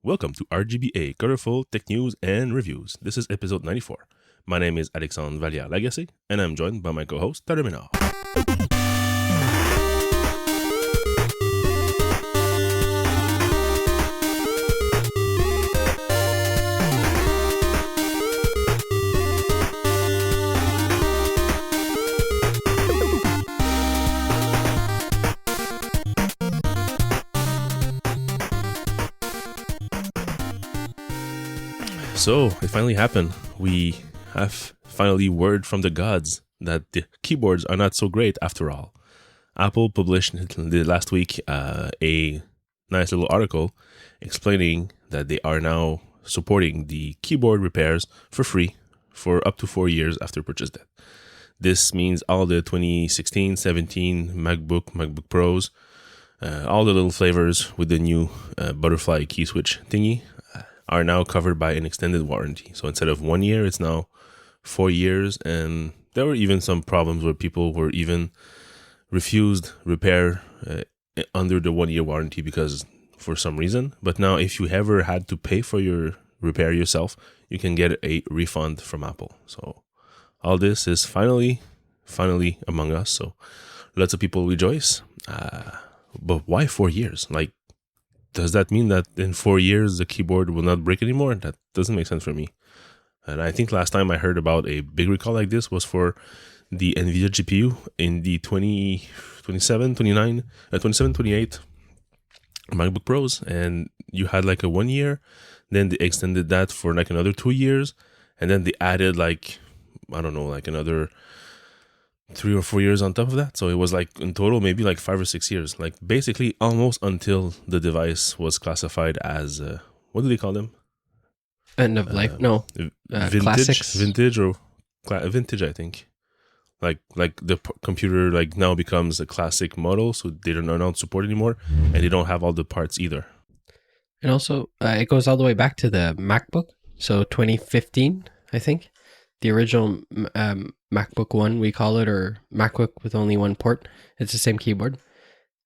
Welcome to RGBA, colorful tech news and reviews. This is episode 94. My name is Alexandre Valliere-Lagacé, and I'm joined by my co-host, Tara Ménard. So, it finally happened. We have finally word from the gods that the keyboards are not so great after all. Apple published last week a nice little article explaining that they are now supporting the keyboard repairs for free for up to 4 years after purchase date. This means all the 2016, 17 MacBook Pros, all the little flavors with the new butterfly key switch thingy are now covered by an extended warranty. So instead of 1 year, it's now 4 years. And there were even some problems where people were even refused repair under the 1 year warranty because for some reason. But now if you ever had to pay for your repair yourself, you can get a refund from Apple. So all this is finally among us. So lots of people rejoice. But why 4 years? Like, does that mean that in 4 years the keyboard will not break anymore? That doesn't make sense for me. And I think last time I heard about a big recall like this was for the NVIDIA GPU in the 27, 28 MacBook Pros. And you had like a 1 year. Then they extended that for like another 2 years. And then they added like, I don't know, like another 3 or 4 years on top of that. So it was like in total maybe like 5 or 6 years, like basically almost until the device was classified as what do they call them? End of life? Vintage I think. Like the computer like now becomes a classic model, so they don't not support anymore, and they don't have all the parts either. And also it goes all the way back to the MacBook, so 2015 I think. The original MacBook One, we call it, or MacBook with only one port. It's the same keyboard.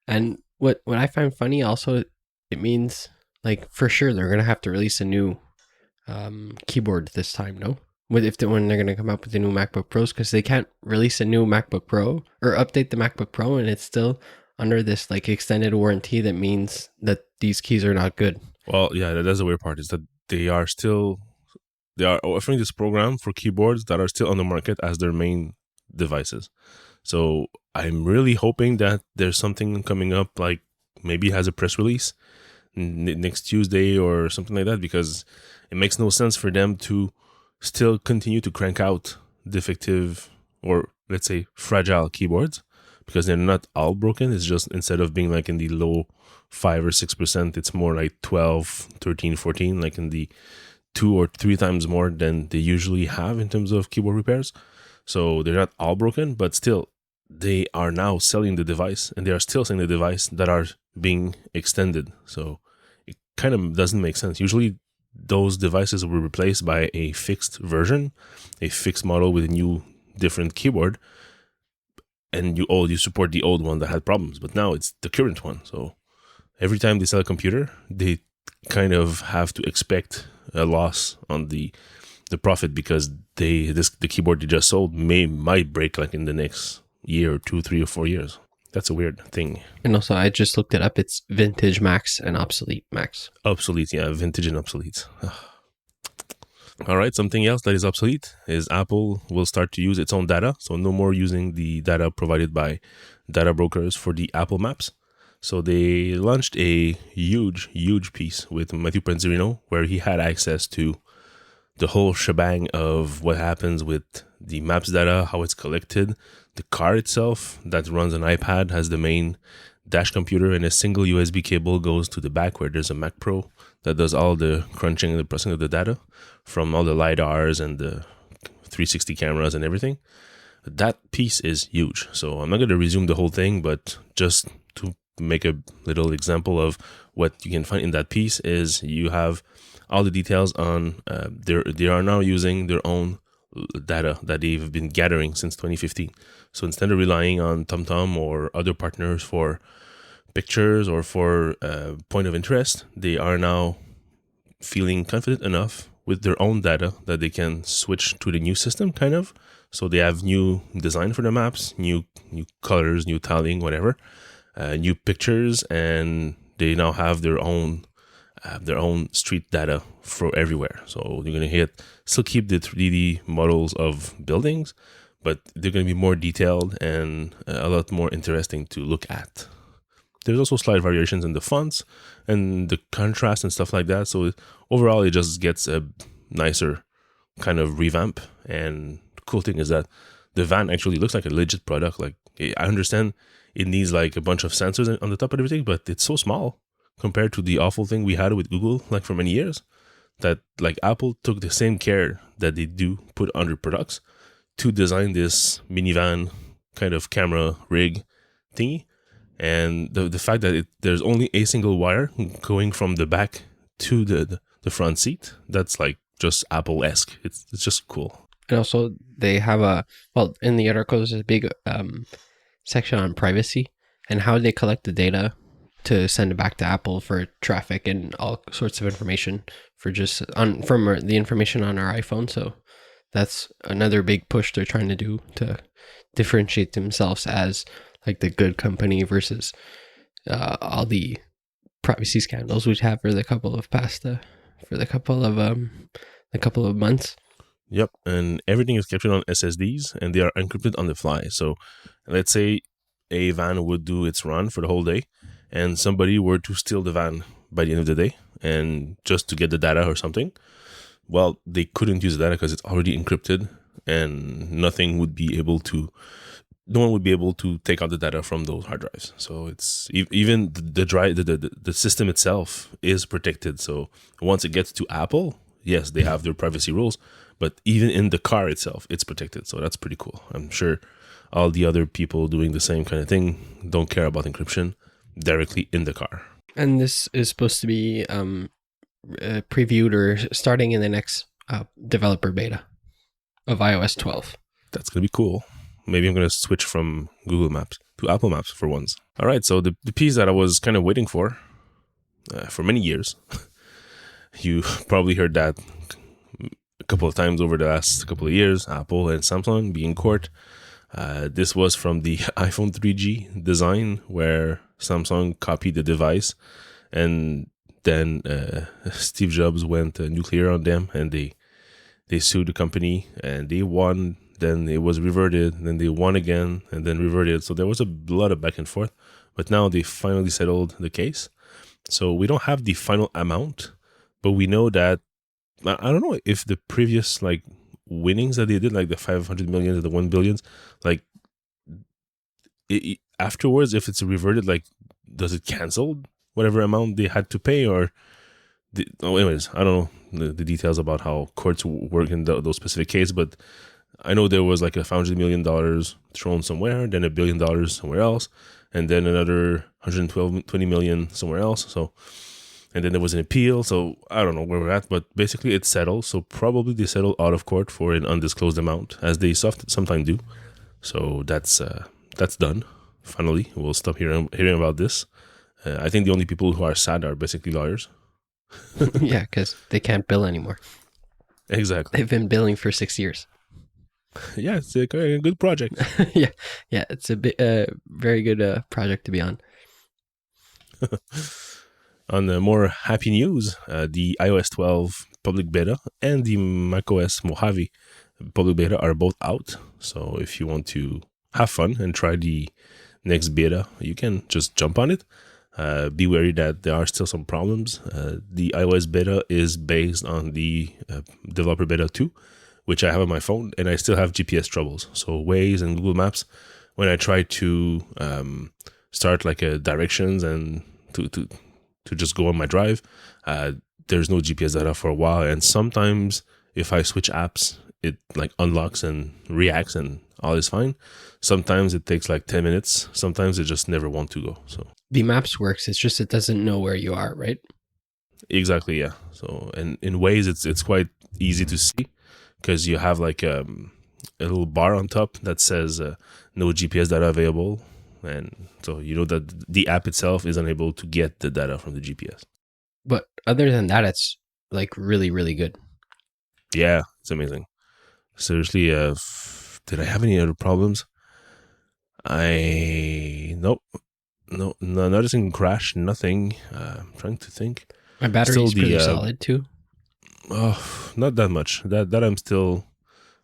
And what I find funny also, it means like for sure they're gonna have to release a new keyboard this time, no? When they're gonna come up with the new MacBook Pros, because they can't release a new MacBook Pro or update the MacBook Pro, and it's still under this like extended warranty. That means that these keys are not good. Well, yeah, that's the weird part, is that they are offering this program for keyboards that are still on the market as their main devices. So I'm really hoping that there's something coming up, like maybe has a press release next Tuesday or something like that, because it makes no sense for them to still continue to crank out defective or let's say fragile keyboards, because they're not all broken. It's just instead of being like in the low 5 or 6%, it's more like 12, 13, 14, like in the 2 or 3 times more than they usually have in terms of keyboard repairs. So they're not all broken, but still they are now selling the device, and they are still selling the device that are being extended. So it kind of doesn't make sense. Usually those devices were replaced by a fixed version, a fixed model with a new different keyboard, and you support the old one that had problems, but now it's the current one. So every time they sell a computer, they kind of have to expect a loss on the profit, because the keyboard they just sold might break like in the next year or 2, 3 or 4 years. That's a weird thing. And also, I just looked it up. It's vintage Max and obsolete Max. Obsolete, yeah, vintage and obsolete. All right, something else that is obsolete is Apple will start to use its own data. So no more using the data provided by data brokers for the Apple Maps. So they launched a huge piece with Matthew Panzerino, where he had access to the whole shebang of what happens with the Maps data, how it's collected. The car itself that runs an iPad has the main dash computer, and a single USB cable goes to the back where there's a Mac Pro that does all the crunching and the processing of the data from all the LiDARs and the 360 cameras and everything. That piece is huge. So I'm not going to resume the whole thing, but just to make a little example of what you can find in that piece is you have all the details on they are now using their own data that they've been gathering since 2015. So instead of relying on TomTom or other partners for pictures or for point of interest, they are now feeling confident enough with their own data that they can switch to the new system, kind of. So they have new design for the maps, new colors, new tiling, whatever, new pictures, and they now have their own street data for everywhere. So you're gonna still keep the 3D models of buildings, but they're gonna be more detailed and a lot more interesting to look at. There's also slight variations in the fonts and the contrast and stuff like that. So overall, it just gets a nicer kind of revamp. And the cool thing is that the van actually looks like a legit product. Like, I understand it needs like a bunch of sensors on the top of everything, but it's so small compared to the awful thing we had with Google like for many years, that like Apple took the same care that they do put on their products to design this minivan kind of camera rig thingy. And the fact that there's only a single wire going from the back to the front seat, that's like just Apple-esque. It's just cool. And also they have in the article there's a big section on privacy and how they collect the data to send it back to Apple for traffic and all sorts of information from the information on our iPhone. So that's another big push they're trying to do to differentiate themselves as like the good company versus all the privacy scandals we have for the couple of months. Yep, and everything is captured on SSDs and they are encrypted on the fly. So let's say a van would do its run for the whole day and somebody were to steal the van by the end of the day and just to get the data or something. Well, they couldn't use the data because it's already encrypted and no one would be able to take out the data from those hard drives. So it's even the system itself is protected. So once it gets to Apple, yes, they have their privacy rules, but even in the car itself, it's protected. So that's pretty cool. I'm sure all the other people doing the same kind of thing don't care about encryption directly in the car. And this is supposed to be previewed or starting in the next developer beta of iOS 12. That's going to be cool. Maybe I'm going to switch from Google Maps to Apple Maps for once. All right, so the piece that I was kind of waiting for many years, you probably heard that a couple of times over the last couple of years, Apple and Samsung being in court. This was from the iPhone 3G design where Samsung copied the device and then Steve Jobs went nuclear on them and they sued the company and they won. Then it was reverted, then they won again, and then reverted. So there was a lot of back and forth. But now they finally settled the case. So we don't have the final amount, but we know that, I don't know if the previous like winnings that they did, like the 500 million or the 1 billion, like afterwards, if it's reverted, like does it cancel whatever amount they had to pay or... anyways, I don't know the details about how courts work in those specific cases, but I know there was like $500 million thrown somewhere, then $1 billion somewhere else, and then another 20 million somewhere else. So, and then there was an appeal. So I don't know where we're at, but basically it's settled. So probably they settled out of court for an undisclosed amount, as they sometimes do. So that's done. Finally, we'll stop hearing about this. I think the only people who are sad are basically lawyers. Yeah, because they can't bill anymore. Exactly. They've been billing for 6 years. Yeah, it's a good project. yeah, it's a very good project to be on. On the more happy news, the iOS 12 public beta and the macOS Mojave public beta are both out. So if you want to have fun and try the next beta, you can just jump on it. Be wary that there are still some problems. The iOS beta is based on the developer beta 2, which I have on my phone, and I still have GPS troubles. So Waze and Google Maps, when I try to start like a directions and to just go on my drive, there's no GPS data for a while. And sometimes if I switch apps, it like unlocks and reacts and all is fine. Sometimes it takes like 10 minutes. Sometimes it just never wants to go. So the maps works. It's just it doesn't know where you are, right? Exactly, yeah. So and in Waze, it's quite easy to see because you have like a little bar on top that says no GPS data available. And so you know that the app itself is unable to get the data from the GPS. But other than that, it's like really, really good. Yeah, it's amazing. Seriously, did I have any other problems? Nope, no, noticing crash, nothing. I'm trying to think. My Still battery's the pretty solid too. not that much. That I'm still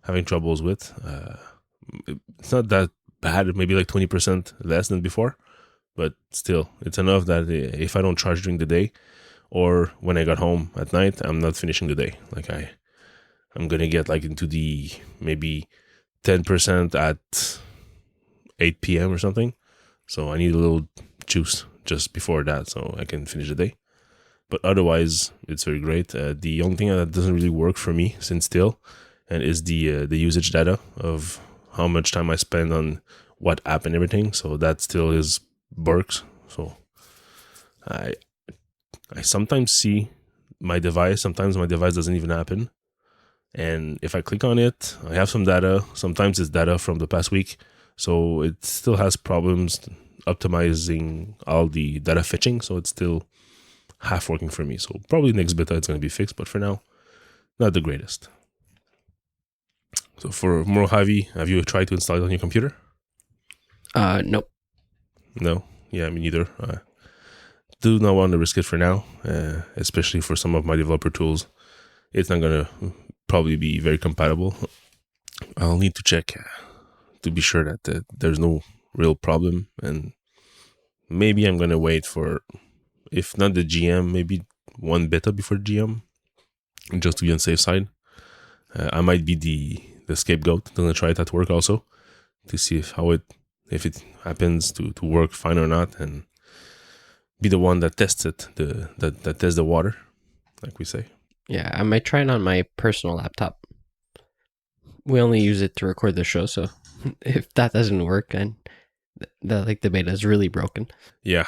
having troubles with. It's not that bad. Maybe like 20% less than before, but still, it's enough that if I don't charge during the day or when I got home at night, I'm not finishing the day. Like I'm gonna get like into the maybe 10% at 8 p.m. or something. So I need a little juice just before that so I can finish the day. But otherwise, it's very great. The only thing that doesn't really work for me since still, and is the usage data of how much time I spend on what app and everything. So that still is works. So I I sometimes see my device. Sometimes my device doesn't even happen. And if I click on it, I have some data. Sometimes it's data from the past week. So it still has problems optimizing all the data fetching. So it's still half working for me. So probably next beta it's going to be fixed. But for now, not the greatest. So for Mojave, have you tried to install it on your computer? Nope. No? Yeah, me neither. Do not want to risk it for now, especially for some of my developer tools. It's not going to probably be very compatible. I'll need to check to be sure that there's no real problem. And maybe I'm going to wait for, if not the GM, maybe one beta before GM, just to be on the safe side. I might be the scapegoat. I'm going to try it at work also to see if it happens to work fine or not, and be the one that tests it, that tests the water, like we say. Yeah, I might try it on my personal laptop. We only use it to record the show, so if that doesn't work, then the beta is really broken. Yeah.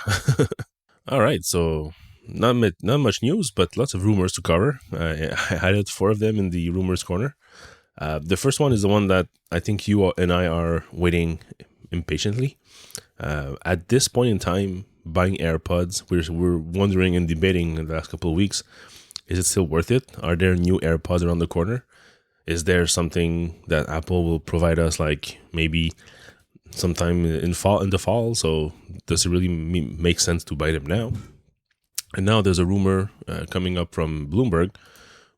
All right. So not much news, but lots of rumors to cover. I added 4 of them in the rumors corner. The first one is the one that I think you and I are waiting impatiently. At this point in time, buying AirPods, we're wondering and debating in the last couple of weeks, is it still worth it? Are there new AirPods around the corner? Is there something that Apple will provide us, like maybe sometime in the fall? So does it really make sense to buy them now? And now there's a rumor coming up from Bloomberg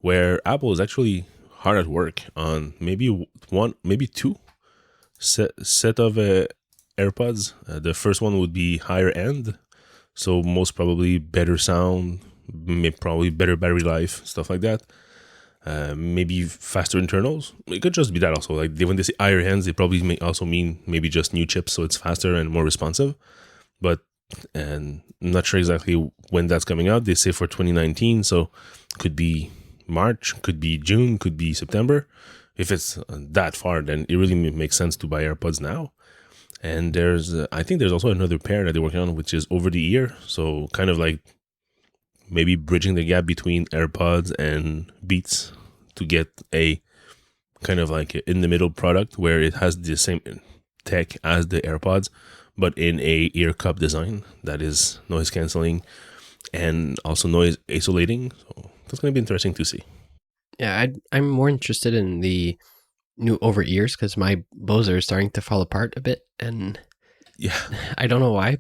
where Apple is actually hard at work on maybe 2 set of AirPods. The first one would be higher end, so most probably better sound, probably better battery life, stuff like that. Maybe faster internals. It could just be that also. Like when they say higher ends, they probably may also mean maybe just new chips, so it's faster and more responsive. But and I'm not sure exactly when that's coming out. They say for 2019, so could be March, could be June, could be September. If it's that far, then it really makes sense to buy AirPods now. And I think there's also another pair that they're working on, which is over the ear. So kind of like maybe bridging the gap between AirPods and Beats to get a kind of like in the middle product where it has the same tech as the AirPods, but in a ear cup design that is noise canceling and also noise isolating. So that's going to be interesting to see. Yeah, I'm more interested in the new over ears because my Bose are starting to fall apart a bit, and Yeah, I don't know why.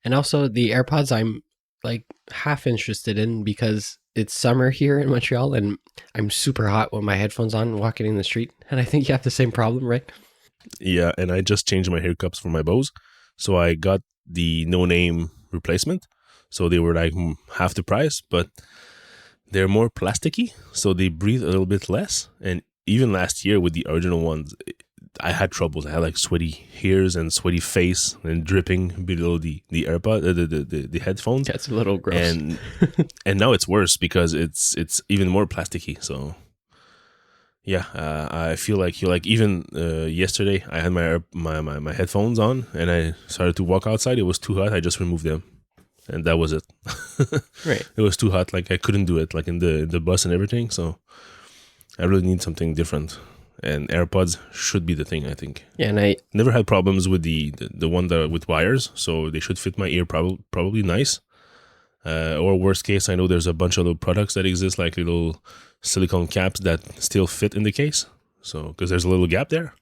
And also the AirPods, I'm like half interested in because it's summer here in Montreal, and I'm super hot with my headphones on walking in the street. And I think you have the same problem, right? yeah, and I just changed my hair cups for my Bose, so I got the no-name replacement. So they were like half the price, but they're more plasticky, so they breathe a little bit less. And even last year with the original ones, I had troubles. I had like sweaty ears and sweaty face and dripping below the AirPod, the headphones. That's a little gross. And now it's worse because it's even more plasticky. So yeah, I feel like even yesterday I had my headphones on and I started to walk outside. It was too hot. I just removed them. And that was it. Right. It was too hot. Like I couldn't do it, like in the bus and everything. So I really need something different. And AirPods should be the thing, I think. Yeah, and I never had problems with the one that with wires, so they should fit my ear probably nice. Or worst case, I know there's a bunch of little products that exist, like little silicone caps that still fit in the case. So because there's a little gap there.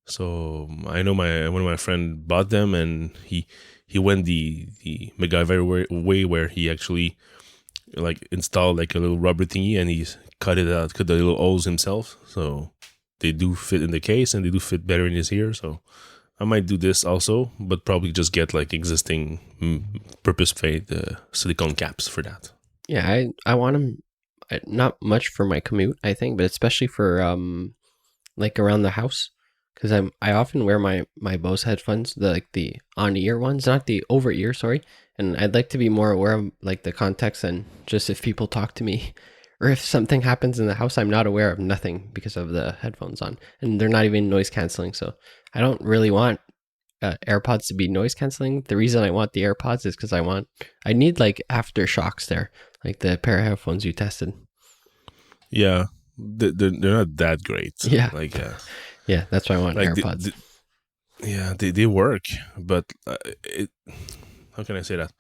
So I know one of my friend bought them, and he went the MacGyver way where he actually like installed like a little rubber thingy, and he cut the little holes himself. So they do fit in the case, and they do fit better in his ear. So I might do this also, but probably just get like existing purpose-made silicone caps for that. Yeah, I want them, not much for my commute, I think, but especially for like around the house, because I often wear my Bose headphones, the on ear ones, not the over ear, sorry. And I'd like to be more aware of like the context, and just if people talk to me or if something happens in the house, I'm not aware of nothing because of the headphones on, and they're not even noise canceling. So I don't really want AirPods to be noise canceling. The reason I want the AirPods is because I need like aftershocks there, like the pair of headphones you tested. Yeah, they're not that great. Yeah, like yeah, that's why I want like AirPods. they work, but how can I say that?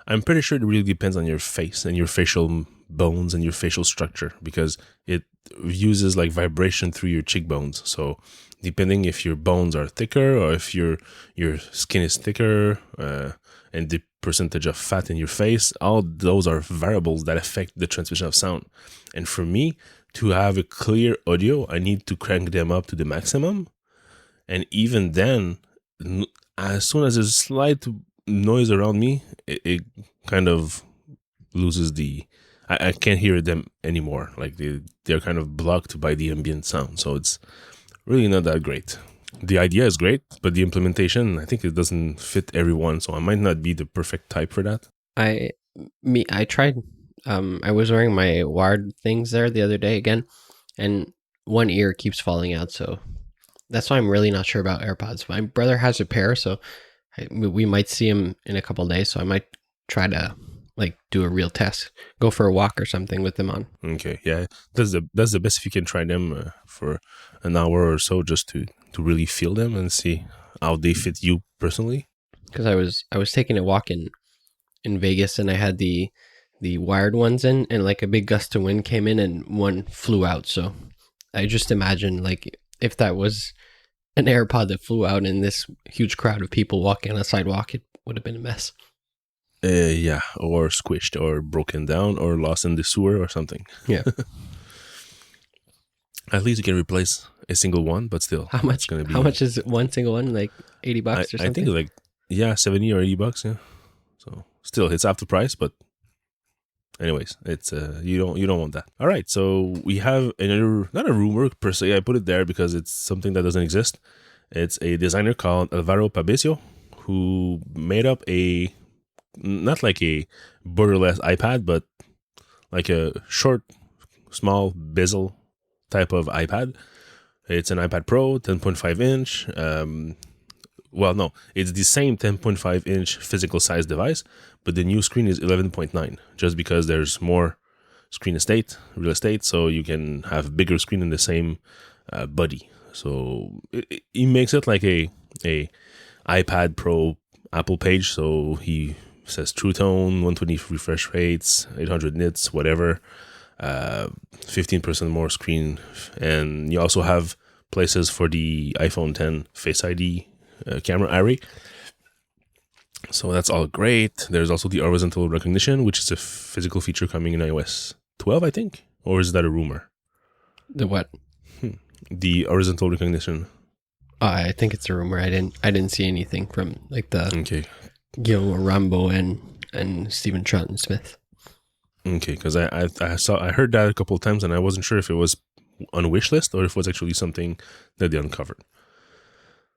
I'm pretty sure it really depends on your face and your facial bones and your facial structure, because it uses like vibration through your cheekbones. So depending if your bones are thicker or if your skin is thicker, and the percentage of fat in your face, all those are variables that affect the transmission of sound. And for me to have a clear audio, I need to crank them up to the maximum. And even then, as soon as there's a slight noise around me, it kind of loses I can't hear them anymore. Like they're kind of blocked by the ambient sound. So it's really not that great. The idea is great, but the implementation, I think it doesn't fit everyone. So I might not be the perfect type for that. I tried. I was wearing my wired things there the other day again, and one ear keeps falling out. So that's why I'm really not sure about AirPods. My brother has a pair, so we might see him in a couple of days. So I might try to like do a real test, go for a walk or something with them on. Okay, yeah, that's the best if you can try them for an hour or so, just to really feel them and see how they fit you personally. Because I was taking a walk in Vegas, and I had the wired ones in, and like a big gust of wind came in and one flew out. So I just imagine like if that was an AirPod that flew out in this huge crowd of people walking on a sidewalk, it would have been a mess. Yeah, or squished or broken down or lost in the sewer or something. Yeah. At least you can replace a single one, but still, How much? Gonna be, how much is one single one? Like $80 or something? I think it's like, yeah, 70 or $80. Yeah. So still, it's half the price, but anyways, it's you don't want that. All right, so we have another, not a rumor per se. I put it there because it's something that doesn't exist. It's a designer called Alvaro Pabesio, who made up not like a borderless iPad, but like a short, small bezel type of iPad. It's an iPad Pro, 10.5 inch. Well, no, it's the same 10.5 inch physical size device, but the new screen is 11.9, just because there's more real estate, so you can have bigger screen in the same body. So he makes it like a iPad Pro Apple page. So he says True Tone, 120 refresh rates, 800 nits, whatever, 15% more screen, and you also have places for the iPhone 10 Face ID camera array. So that's all great. There's also the horizontal recognition, which is a physical feature coming in iOS 12, I think, or is that a rumor? The what? The horizontal recognition. I think it's a rumor. I didn't see anything from like the Okay. Guillermo Rambo and Stephen Troughton Smith. Okay, because I heard that a couple of times, and I wasn't sure if it was on a wish list or if it was actually something that they uncovered.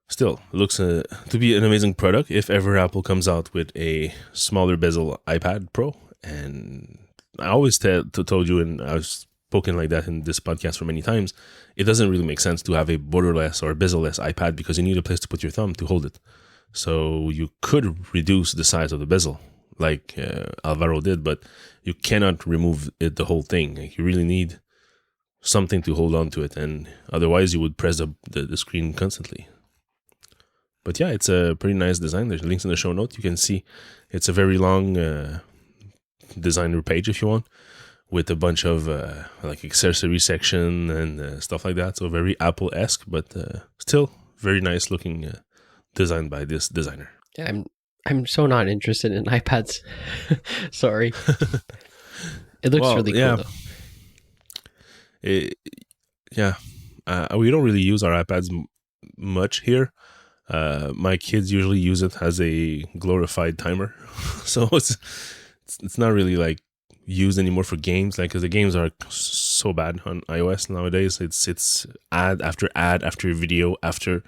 Still, it looks to be an amazing product if ever Apple comes out with a smaller bezel iPad Pro. And I always told you, and I've spoken like that in this podcast for many times, it doesn't really make sense to have a borderless or bezel-less iPad because you need a place to put your thumb to hold it. So you could reduce the size of the bezel like Alvaro did, but you cannot remove it, the whole thing. Like, you really need something to hold on to it, and otherwise you would press the screen constantly. But yeah, it's a pretty nice design. There's links in the show note. You can see it's a very long designer page if you want, with a bunch of like accessory section and stuff like that. So very Apple-esque, but still very nice looking design by this designer. Yeah, I'm so not interested in iPads. Sorry. It looks really cool though. Yeah, we don't really use our iPads much here. My kids usually use it as a glorified timer, so it's not really like used anymore for games, like because the games are so bad on iOS nowadays. It's ad after video after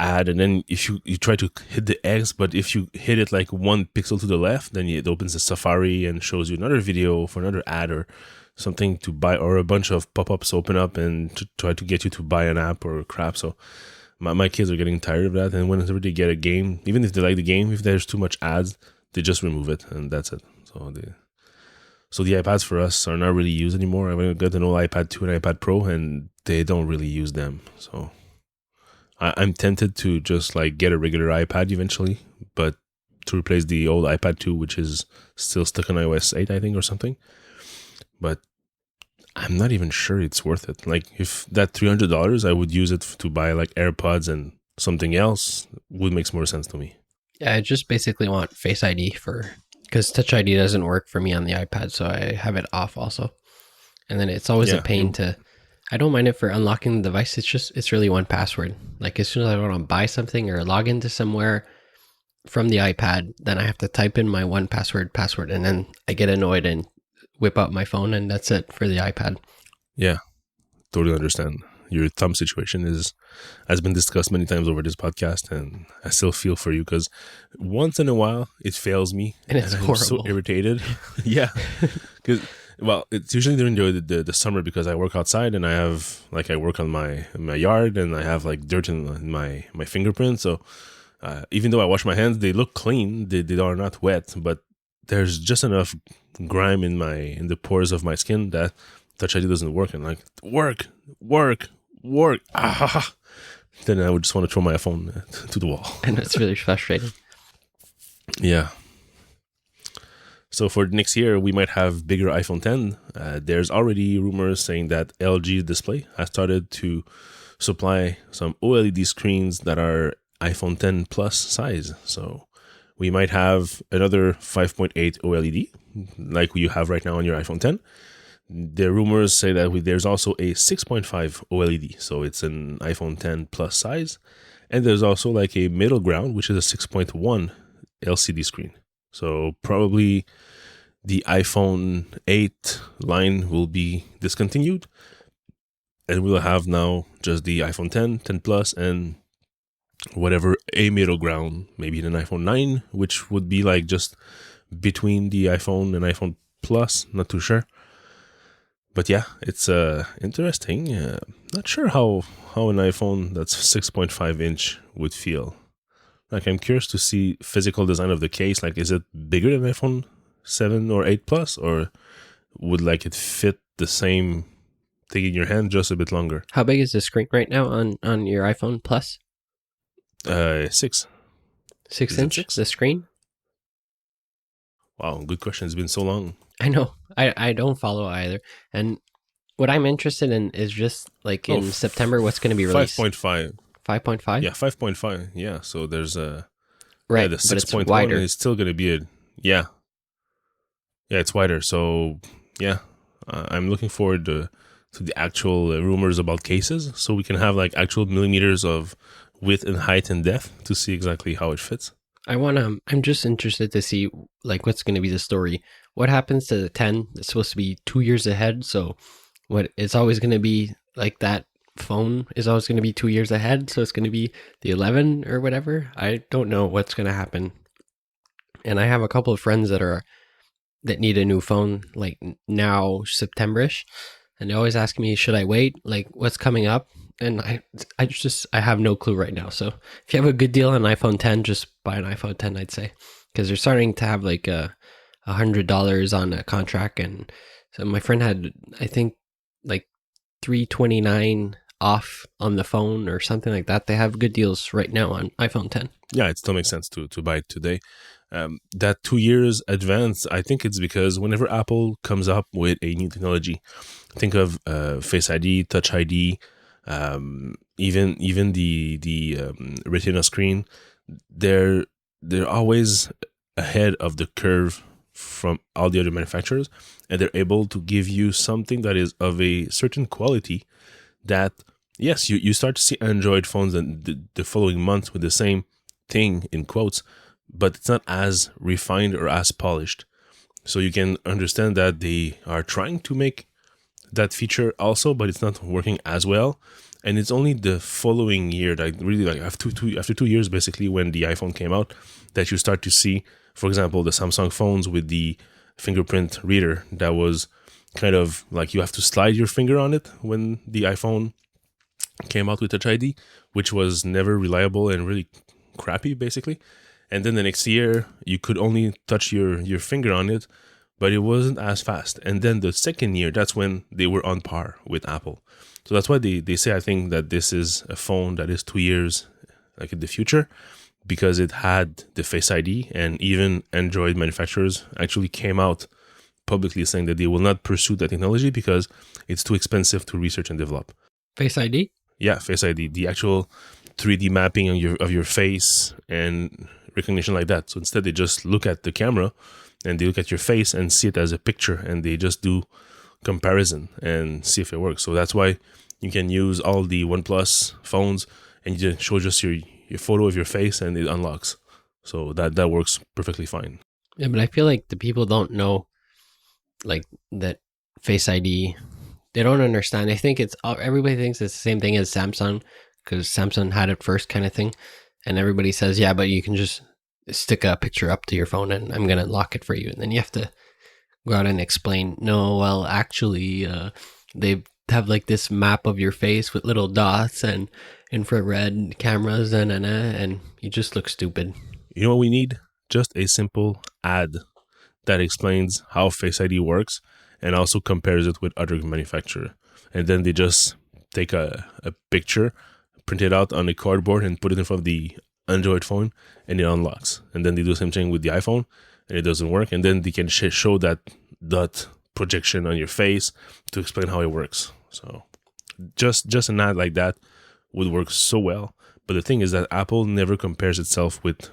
ad, and then if you try to hit the X, but if you hit it like one pixel to the left, then it opens the Safari and shows you another video for another ad or something to buy, or a bunch of pop-ups open up and to try to get you to buy an app or crap. So my kids are getting tired of that, and whenever they get a game, even if they like the game, if there's too much ads, they just remove it and that's it. So the iPads for us are not really used anymore. I've got an old iPad 2 and iPad Pro, and they don't really use them. So I'm tempted to just like get a regular iPad eventually, but to replace the old iPad 2, which is still stuck on iOS 8, I think, or something. But I'm not even sure it's worth it. Like if that $300, I would use it to buy like AirPods and something else, would make more sense to me. Yeah, I just basically want Face ID because Touch ID doesn't work for me on the iPad, so I have it off also. And then it's always a pain I don't mind it for unlocking the device. It's really one password. Like as soon as I want to buy something or log into somewhere from the iPad, then I have to type in my one password, and then I get annoyed and whip out my phone, and that's it for the iPad. Yeah, totally understand. Your thumb situation has been discussed many times over this podcast, and I still feel for you because once in a while it fails me, and it's horrible. I'm so irritated. Yeah, because it's usually during the summer because I work outside and I work on my yard and I have like dirt in my fingerprints. So even though I wash my hands, they look clean. They are not wet, but there's just enough grime in the pores of my skin that Touch ID doesn't work, and like work. Then I would just want to throw my phone to the wall. And it's really frustrating. Yeah. So for next year, we might have bigger iPhone 10. There's already rumors saying that LG Display has started to supply some OLED screens that are iPhone 10 Plus size. So we might have another 5.8 OLED like you have right now on your iPhone 10. The rumors say that there's also a 6.5 OLED, so it's an iPhone 10 Plus size. And there's also like a middle ground, which is a 6.1 LCD screen. So probably the iPhone 8 line will be discontinued, and we'll have now just the iPhone 10, 10 Plus, and whatever a middle ground, maybe an iPhone 9, which would be like just between the iPhone and iPhone Plus. Not too sure. But yeah, it's interesting. Not sure how an iPhone that's 6.5 inch would feel. Like, I'm curious to see physical design of the case. Like, is it bigger than iPhone 7 or 8 Plus, or would like it fit the same thing in your hand, just a bit longer? How big is the screen right now on your iPhone Plus? 6. 6 inch? 6? The screen? Wow, good question. It's been so long. I know. I don't follow either. And what I'm interested in is just like in September, what's going to be released? 5.5. 5.5? Yeah, 5.5. Yeah, so there's a... Right, yeah, the 6.1 is still going to be Yeah, it's wider. So, yeah, I'm looking forward to the actual rumors about cases, so we can have like actual millimeters of width and height and depth to see exactly how it fits. I'm just interested to see like what's going to be the story. What happens to the 10? It's supposed to be 2 years ahead. So it's always going to be like that phone is always going to be 2 years ahead. So it's going to be the 11 or whatever. I don't know what's going to happen. And I have a couple of friends that need a new phone like now September-ish. And they always ask me, should I wait? Like what's coming up? And I have no clue right now. So if you have a good deal on iPhone 10, just buy an iPhone 10, I'd say, because they're starting to have like $100 on a contract. And so my friend had, I think, like $329 off on the phone or something like that. They have good deals right now on iPhone 10. Yeah, it still makes sense to buy it today. That 2 years advance, I think it's because whenever Apple comes up with a new technology, think of Face ID, Touch ID, even the Retina screen, they're they're always ahead of the curve from all the other manufacturers, and they're able to give you something that is of a certain quality that, yes, you start to see Android phones and the following months with the same thing in quotes, but it's not as refined or as polished. So you can understand that they are trying to make that feature also, but it's not working as well. And it's only the following year that really, like after 2 years, basically, when the iPhone came out, that you start to see, for example, the Samsung phones with the fingerprint reader that was kind of like you have to slide your finger on it when the iPhone came out with Touch ID, which was never reliable and really crappy, basically. And then the next year, you could only touch your finger on it, but it wasn't as fast. And then the second year, that's when they were on par with Apple. So that's why they say, I think, that this is a phone that is 2 years like in the future, because it had the Face ID, and even Android manufacturers actually came out publicly saying that they will not pursue that technology because it's too expensive to research and develop. Face ID? Yeah, Face ID, the actual 3D mapping of your face and recognition like that. So instead, they just look at the camera and they look at your face and see it as a picture, and they just do comparison and see if it works. So that's why you can use all the OnePlus phones and you just show just your photo of your face and it unlocks. So that works perfectly fine. Yeah, but I feel like the people don't know, like, that Face ID. They don't understand. They think everybody thinks it's the same thing as Samsung, because Samsung had it first, kind of thing. And everybody says, yeah, but you can just stick a picture up to your phone and I'm going to lock it for you. And then you have to go out and explain, no, well, actually, they have like this map of your face with little dots and infrared cameras and you just look stupid. You know what we need? Just a simple ad that explains how Face ID works and also compares it with other manufacturer. And then they just take a picture, print it out on a cardboard and put it in front of the Android phone and it unlocks. And then they do the same thing with the iPhone and it doesn't work. And then they can show that dot projection on your face to explain how it works. So just an ad like that would work so well. But the thing is that Apple never compares itself with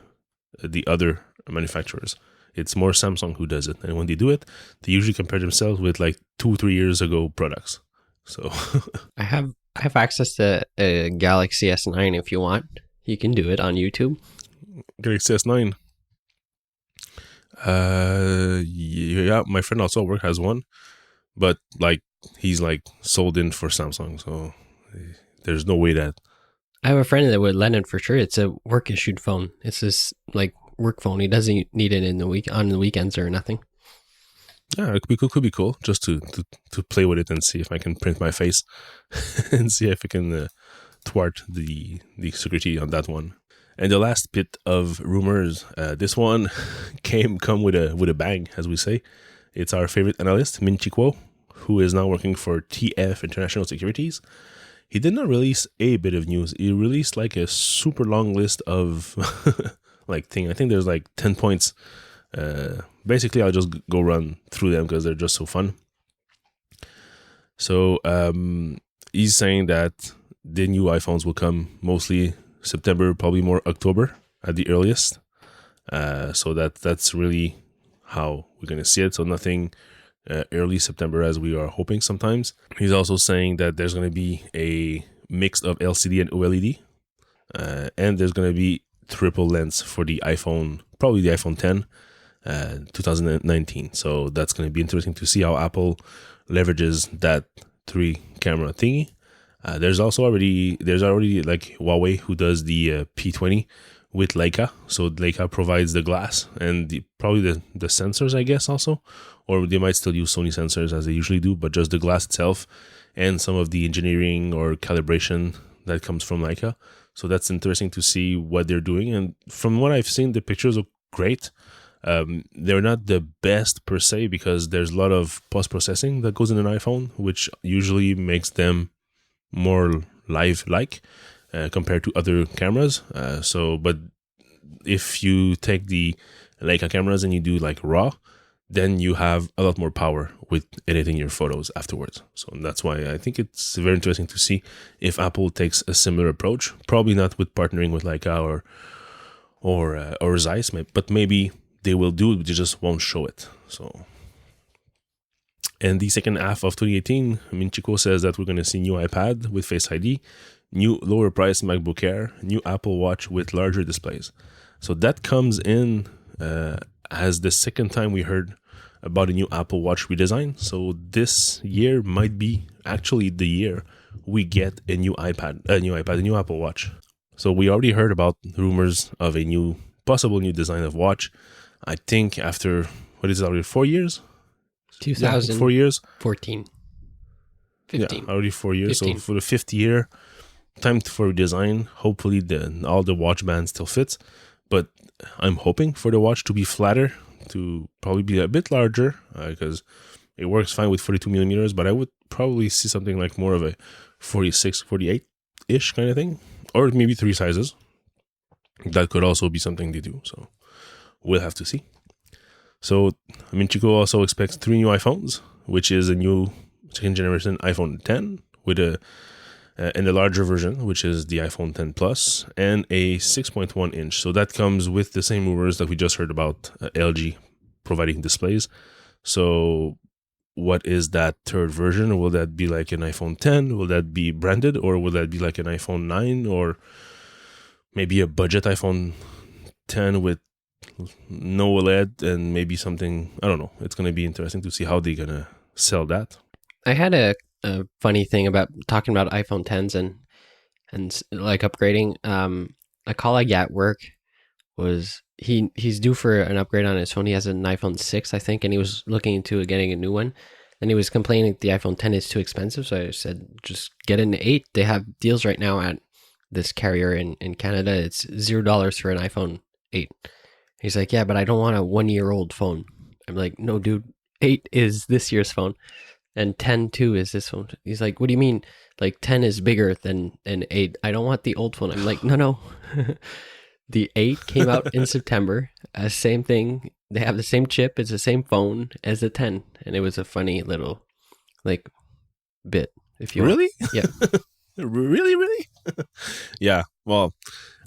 the other manufacturers. It's more Samsung who does it. And when they do it, they usually compare themselves with like 2-3 years ago products. So I have access to a Galaxy S9 if you want. You can do it on YouTube. Galaxy S9. Yeah, my friend also at work has one, but like he's like sold in for Samsung, so there's no way that. I have a friend that would lend it for sure. It's a work issued phone. It's this like work phone. He doesn't need it on the weekends or nothing. Yeah, it could be cool just to play with it and see if I can print my face and see if I can thwart the security on that one. And the last bit of rumors, this one come with a bang, as we say. It's our favorite analyst, Min Chi Kuo, who is now working for TF International Securities. He did not release a bit of news. He released like a super long list of like thing. I think there's like 10 points. Basically, I'll just go run through them because they're just so fun. So he's saying that the new iPhones will come mostly September, probably more October at the earliest. So that's really how we're going to see it. So nothing early September as we are hoping sometimes. He's also saying that there's going to be a mix of LCD and OLED. And there's going to be triple lens for the iPhone, probably the iPhone 10, 2019. So that's going to be interesting to see how Apple leverages that 3-camera thingy. There's already like Huawei who does the P20 with Leica. So Leica provides the glass and probably the sensors, I guess, also. Or they might still use Sony sensors as they usually do, but just the glass itself and some of the engineering or calibration that comes from Leica. So that's interesting to see what they're doing. And from what I've seen, the pictures look great. They're not the best per se because there's a lot of post-processing that goes in an iPhone, which usually makes them more live-like compared to other cameras. But if you take the Leica cameras and you do like RAW, then you have a lot more power with editing your photos afterwards. So that's why I think it's very interesting to see if Apple takes a similar approach. Probably not with partnering with Leica or Zeiss, but maybe they will do it, they just won't show it. So, and the second half of 2018, Minchiko says that we're going to see new iPad with Face ID, new lower price MacBook Air, new Apple Watch with larger displays. So that comes in as the second time we heard about a new Apple Watch redesign. So this year might be actually the year we get a new Apple Watch. So we already heard about rumors of a possible new design of watch. I think after, what is it, already 4 years? 2000. 4 years? 14. 15. Yeah, already 4 years. 15. So for the fifth year, time for redesign. Hopefully all the watch band still fits. But I'm hoping for the watch to be flatter, to probably be a bit larger, because it works fine with 42 millimeters, but I would probably see something like more of a 46, 48-ish kind of thing, or maybe 3 sizes. That could also be something they do, so we'll have to see. So Minchiko also expects 3 new iPhones, which is a new second generation iPhone 10 with and a larger version, which is the iPhone 10 Plus, and a 6.1 inch. So that comes with the same rumors that we just heard about LG providing displays. So what is that third version? Will that be like an iPhone 10? Will that be branded, or will that be like an iPhone 9, or maybe a budget iPhone 10 with no OLED and maybe something? I don't know. It's going to be interesting to see how they're going to sell that. I had a funny thing about talking about iPhone 10s and like upgrading. A colleague at work was he's due for an upgrade on his phone. He has an iPhone 6, I think, and he was looking into getting a new one. And he was complaining that the iPhone 10 is too expensive. So I said, just get an 8. They have deals right now at this carrier in Canada. It's $0 for an iPhone 8. He's like, yeah, but I don't want a 1-year-old phone. I'm like, no, dude, 8 is this year's phone. And 10 too is this phone. He's like, what do you mean? Like 10 is bigger than an 8. I don't want the old phone. I'm like, no. The 8 came out in September. Same thing. They have the same chip. It's the same phone as the 10. And it was a funny little like bit. If you really? Want. Yeah. Really? Yeah. Well,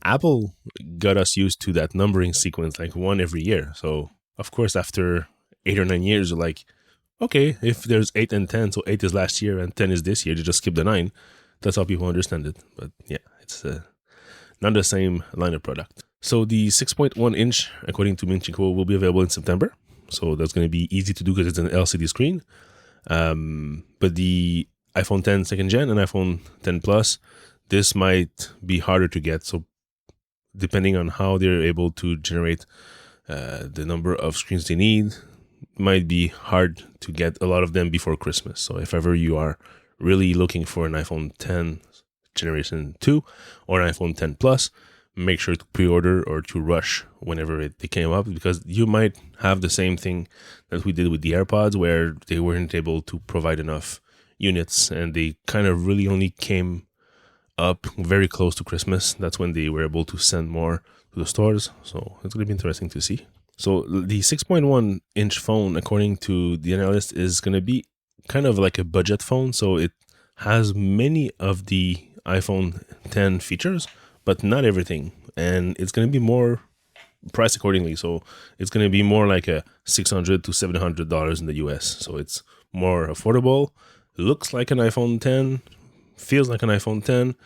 Apple got us used to that numbering sequence, like 1 every year. So of course, after 8 or 9 years, you're like, okay, if there's 8 and 10, so 8 is last year and 10 is this year, you just skip the 9. That's how people understand it. But yeah, it's not the same line of product. So the 6.1 inch, according to Minchiko, will be available in September. So that's going to be easy to do because it's an LCD screen. But the iPhone 10 second gen and iPhone 10 Plus, this might be harder to get. So depending on how they're able to generate the number of screens they need, might be hard to get a lot of them before Christmas. So if ever you are really looking for an iPhone 10 generation 2 or an iPhone 10 Plus, make sure to pre-order or to rush whenever they came up, because you might have the same thing that we did with the AirPods, where they weren't able to provide enough units and they kind of really only came up very close to Christmas. That's when they were able to send more to the stores. So it's going to be interesting to see. So the 6.1 inch phone, according to the analyst, is going to be kind of like a budget phone. So it has many of the iPhone 10 features, but not everything. And it's going to be more priced accordingly. So it's going to be more like a $600 to $700 in the US. So it's more affordable. Looks like an iPhone 10, feels like an iPhone 10,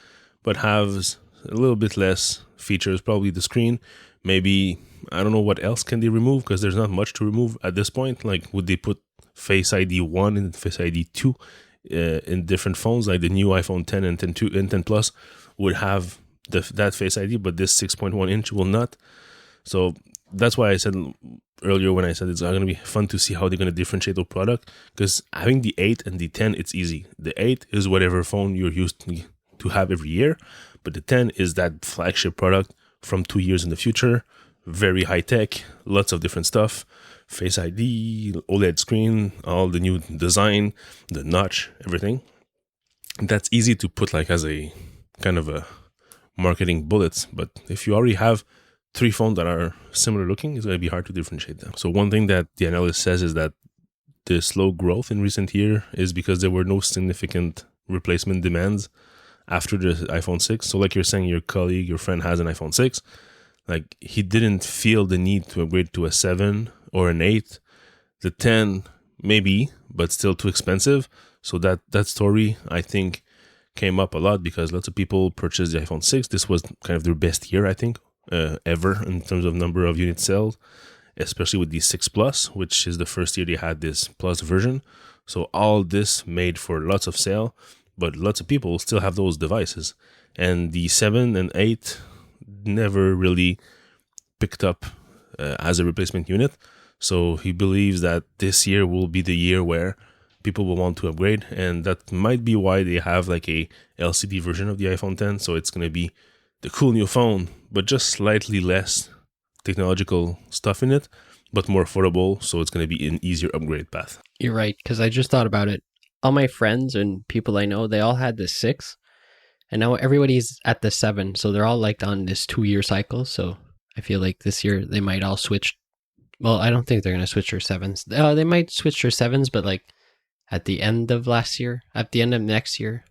but has a little bit less features. Probably the screen. Maybe, I don't know what else can they remove, because there's not much to remove at this point. Like, would they put Face ID 1 and Face ID 2 in different phones? Like the new iPhone 10 and 10 Plus would have that Face ID, but this 6.1 inch will not. So that's why I said earlier, when I said it's going to be fun to see how they're going to differentiate the product, because having the 8 and the 10, it's easy. The 8 is whatever phone you're used to have every year, but the 10 is that flagship product from 2 years in the future. Very high tech, lots of different stuff. Face ID, OLED screen, all the new design, the notch, everything. That's easy to put like as a kind of a marketing bullets. But if you already have three phones that are similar looking, it's going to be hard to differentiate them. So one thing that the analyst says is that the slow growth in recent year is because there were no significant replacement demands after the iPhone 6. So like you're saying, your colleague, your friend has an iPhone 6. Like he didn't feel the need to upgrade to a 7 or an 8. The 10, maybe, but still too expensive. So that story, I think, came up a lot because lots of people purchased the iPhone 6. This was kind of their best year, I think, ever in terms of number of units sold, especially with the 6 Plus, which is the first year they had this Plus version. So all this made for lots of sale, but lots of people still have those devices. And the 7 and 8 never really picked up as a replacement unit. So he believes that this year will be the year where people will want to upgrade, and that might be why they have like a LCD version of the iPhone 10. So it's going to be the cool new phone, but just slightly less technological stuff in it, but more affordable. So it's going to be an easier upgrade path. You're right, because I just thought about it. All my friends and people I know, they all had the 6, and now everybody's at the 7. So they're all like on this 2-year cycle. So I feel like this year they might all switch. Well, I don't think they're going to switch their 7s. They might switch their 7s, but like at the end of last year, at the end of next year.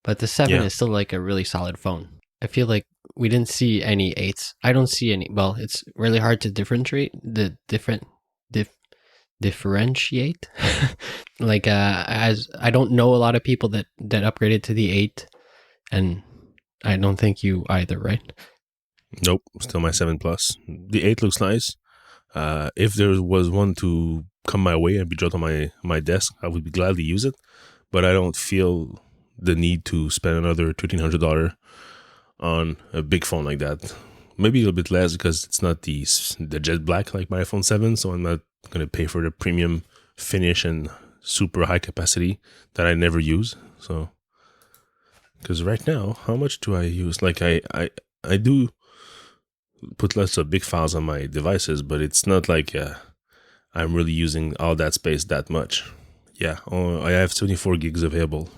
But the 7 is still like a really solid phone. I feel like we didn't see any 8s. I don't see any. Well, it's really hard to differentiate differentiate. Like as I don't know a lot of people that upgraded to the 8, and I don't think you either, right? Nope, still my 7 Plus. The 8 looks nice. If there was one to come my way and be dropped on my desk, I would be gladly use it. But I don't feel the need to spend another $1,300 on a big phone like that. Maybe a little bit less because it's not the jet black like my iPhone 7, so I'm not going to pay for the premium finish and super high capacity that I never use. So, because right now, how much do I use? Like I do put lots of big files on my devices, but it's not like I'm really using all that space that much. Yeah, I have 74 gigs available.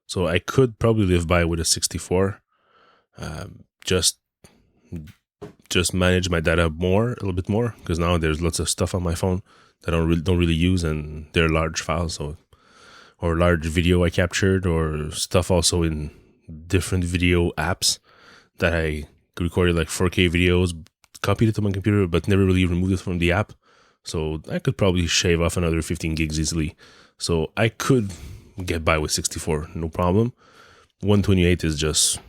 So I could probably live by with a 64. Just manage my data a little bit more, because now there's lots of stuff on my phone that I don't really use, and they're large files, or large video I captured, or stuff also in different video apps that I recorded, like 4K videos, copied it to my computer, but never really removed it from the app. So I could probably shave off another 15 gigs easily. So I could get by with 64, no problem. 128 is just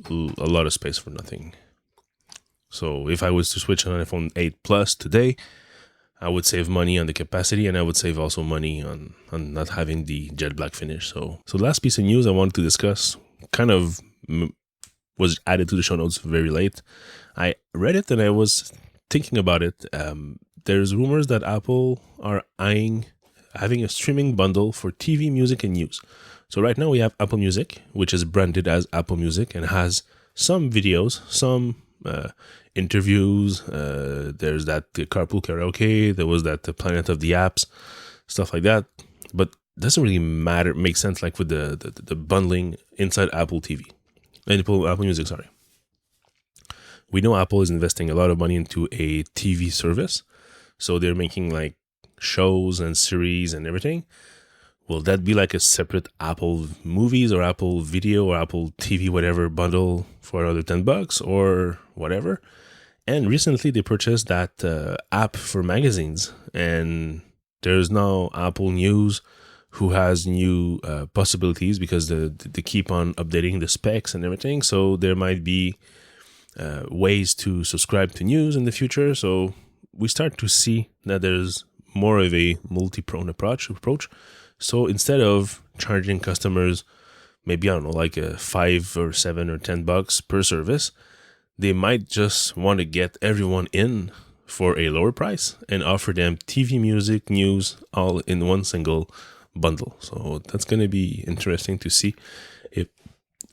a lot of space for nothing. So if I was to switch on an iPhone 8 Plus today, I would save money on the capacity, and I would save also money on not having the jet black finish. So last piece of news I wanted to discuss kind of was added to the show notes very late. I read it and I was thinking about it. There's rumors that Apple are eyeing having a streaming bundle for TV, music, and news. So right now we have Apple Music, which is branded as Apple Music and has some videos, some interviews. There's that the Carpool Karaoke. There was that the Planet of the Apps, stuff like that. But doesn't really make sense like with the bundling inside Apple TV. Apple Music, sorry. We know Apple is investing a lot of money into a TV service. So they're making like shows and series and everything. Will that be like a separate Apple Movies or Apple Video or Apple TV, whatever, bundle for another $10 or whatever? And recently they purchased that app for magazines. And there's now Apple News, who has new possibilities because they keep on updating the specs and everything. So there might be ways to subscribe to news in the future. So we start to see that there's more of a multi-pronged approach. So instead of charging customers, maybe, I don't know, like a $5 or $7 or $10 per service, they might just want to get everyone in for a lower price and offer them TV, music, news, all in one single bundle. So that's going to be interesting to see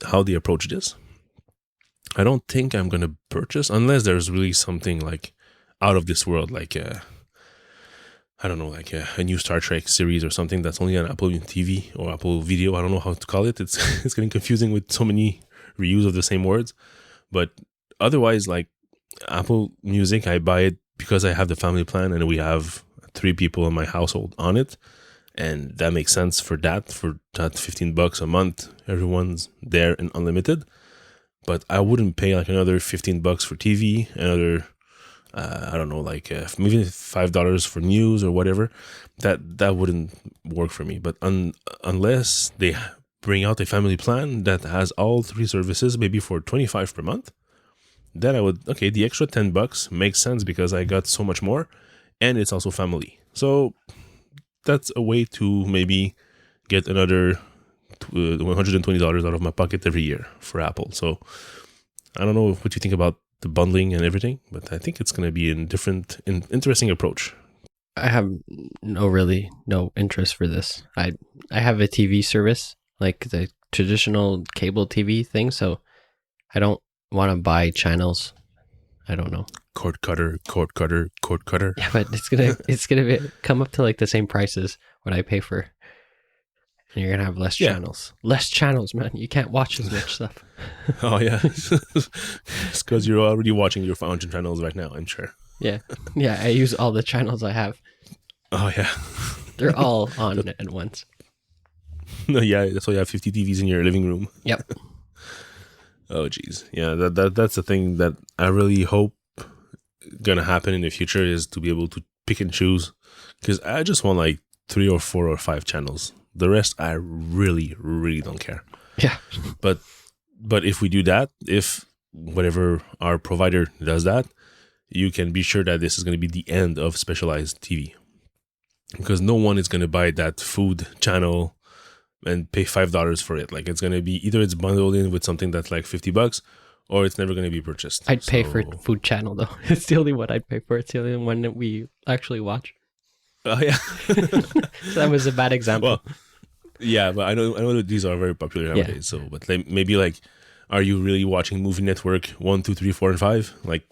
how they approach this. I don't think I'm going to purchase unless there's really something like out of this world, like I don't know, like a new Star Trek series or something that's only on Apple TV or Apple Video. I don't know how to call it. It's getting confusing with so many reuse of the same words. But otherwise, like Apple Music, I buy it because I have the family plan and we have 3 people in my household on it. And that makes sense for that $15 a month. Everyone's there and unlimited. But I wouldn't pay like another $15 for TV, another, I don't know, like maybe $5 for news or whatever. That wouldn't work for me. But unless they bring out a family plan that has all 3 services, maybe for $25 per month, then I would, okay, the extra $10 makes sense because I got so much more and it's also family. So that's a way to maybe get another $120 out of my pocket every year for Apple. So I don't know what you think about the bundling and everything, but I think it's going to be a different, interesting approach. I have no interest for this. I have a TV service, like the traditional cable TV thing, so I don't want to buy channels. I don't know. Cord cutter. Yeah, but it's gonna come up to like the same prices what I pay for, and you're gonna have less channels. Less channels, man. You can't watch as much stuff. Oh yeah, it's because you're already watching your 500 channels right now, I'm sure. Yeah. I use all the channels I have. Oh yeah, they're all on at once. No, yeah, that's why you have 50 TVs in your living room. Yep. Oh geez, yeah, that's the thing that I really hope gonna happen in the future is to be able to pick and choose, because I just want like 3 or 4 or 5 channels. The rest I really don't care. Yeah. But if we do that, if whatever our provider does that, you can be sure that this is going to be the end of specialized TV, because no one is going to buy that food channel and pay $5 for it. Like, it's going to be either it's bundled in with something that's like $50, or it's never going to be purchased. I'd pay for food channel though. It's the only one I'd pay for. It's the only one that we actually watch. Oh yeah. So that was a bad example. Well, yeah, but I know that these are very popular nowadays. Yeah. So, but maybe like, are you really watching Movie Network 1, 2, 3, 4, and 5? Like,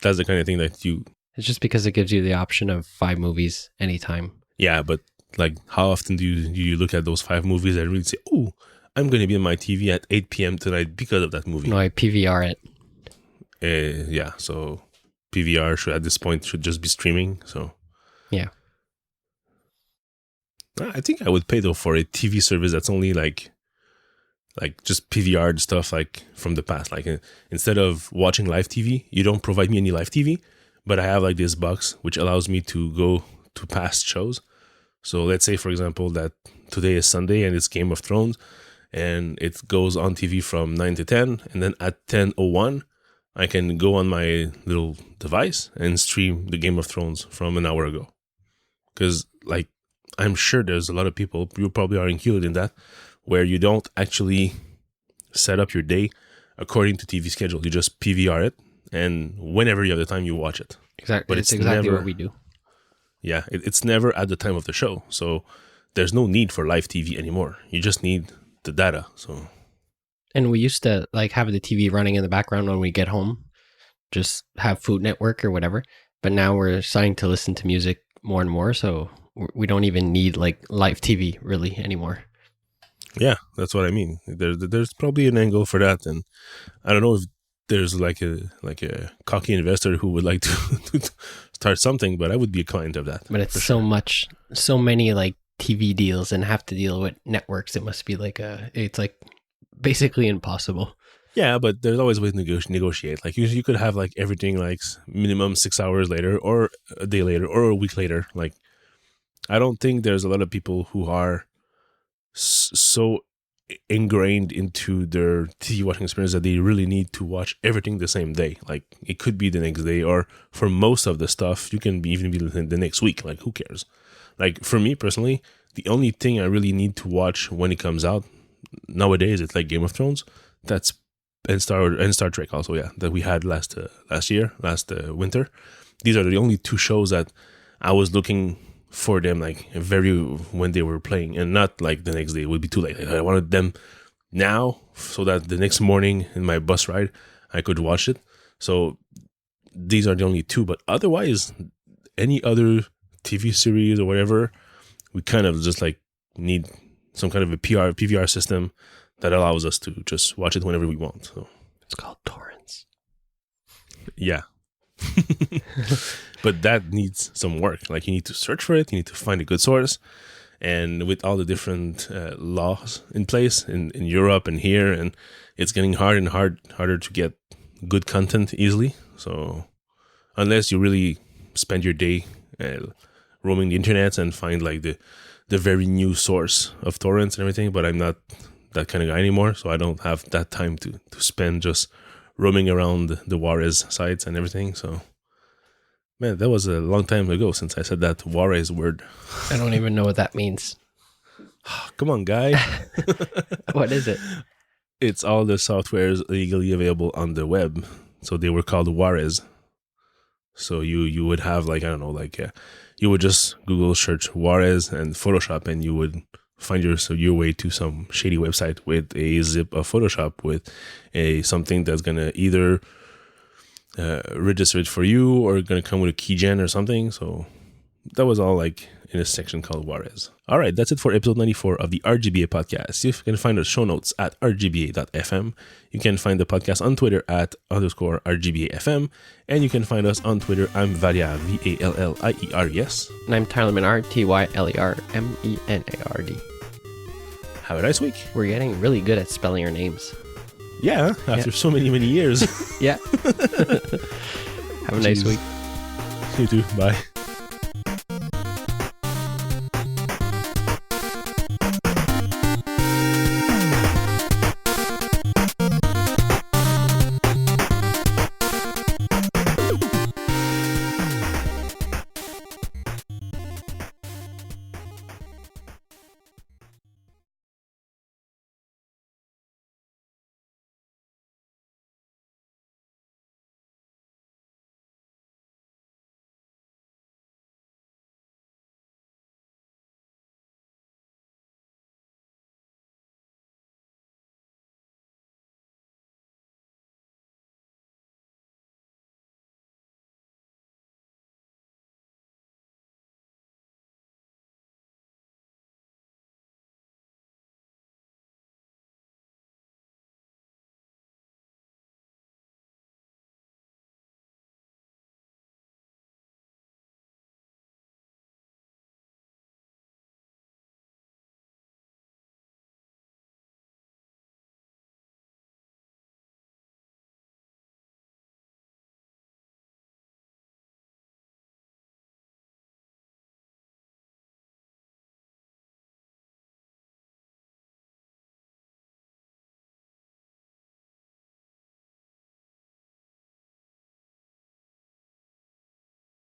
that's the kind of thing that you. It's just because it gives you the option of 5 movies anytime. Yeah, but like, how often do you look at those 5 movies and really say, "Oh, I'm going to be on my TV at 8 p.m. tonight because of that movie"? No, I PVR it. Yeah, so PVR at this point should just be streaming. So yeah. I think I would pay though for a TV service that's only like just PVR stuff like from the past. Like, instead of watching live TV, you don't provide me any live TV, but I have like this box which allows me to go to past shows. So let's say, for example, that today is Sunday and it's Game of Thrones, and it goes on TV from 9 to 10, and then at 10:01 I can go on my little device and stream the Game of Thrones from an hour ago. Because like, I'm sure there's a lot of people, you probably are included in that, where you don't actually set up your day according to TV schedule. You just PVR it, and whenever you have the time, you watch it. Exactly. But it's exactly what we do. Yeah, it's never at the time of the show. So there's no need for live TV anymore. You just need the data. So. And we used to like have the TV running in the background when we get home, just have Food Network or whatever. But now we're starting to listen to music more and more, so we don't even need like live TV really anymore. Yeah, that's what I mean. There's probably an angle for that, and I don't know if there's like a cocky investor who would like to start something, but I would be a client of that. But it's so many like TV deals and have to deal with networks. It must be like it's like basically impossible. Yeah, but there's always ways to negotiate. Like, you could have like everything like minimum 6 hours later, or a day later, or a week later. Like, I don't think there's a lot of people who are so ingrained into their TV watching experience that they really need to watch everything the same day. Like, it could be the next day, or for most of the stuff, you can even be the next week. Like, who cares? Like, for me personally, the only thing I really need to watch when it comes out nowadays, it's like Game of Thrones. And Star Trek also, yeah, that we had last winter. These are the only 2 shows that I was looking for them like when they were playing, and not like the next day. It would be too late. I wanted them now so that the next morning in my bus ride I could watch it. So these are the only 2, but otherwise any other TV series or whatever, we kind of just like need some kind of a PVR system that allows us to just watch it whenever we want. So it's called torrents. Yeah, But that needs some work. Like, you need to search for it, you need to find a good source. And with all the different laws in place in Europe and here, and it's getting harder to get good content easily. So unless you really spend your day roaming the internet and find like the very new source of torrents and everything, but I'm not that kind of guy anymore, so I don't have that time to spend just roaming around the Juarez sites and everything. So, man, that was a long time ago since I said that Juarez word. I don't even know what that means. Come on, guy. What is it? It's all the softwares legally available on the web. So they were called Juarez. So you would have like, I don't know, like you would just Google search Juarez and Photoshop, and you would find your way to some shady website with a zip of Photoshop with something that's gonna either register it for you or gonna come with a keygen or something. So that was all like in a section called Juarez. All right, that's it for episode 94 of the RGBA podcast. You can find the show notes at RGBA.fm. You can find the podcast on Twitter at _RGBAfm. And you can find us on Twitter. I'm Vallier, VALLIER, And I'm Tyler Menard, TYLER MENARD. Have a nice week. We're getting really good at spelling your names. Yeah, after so many years. Yeah. Have a nice week. You too. Bye.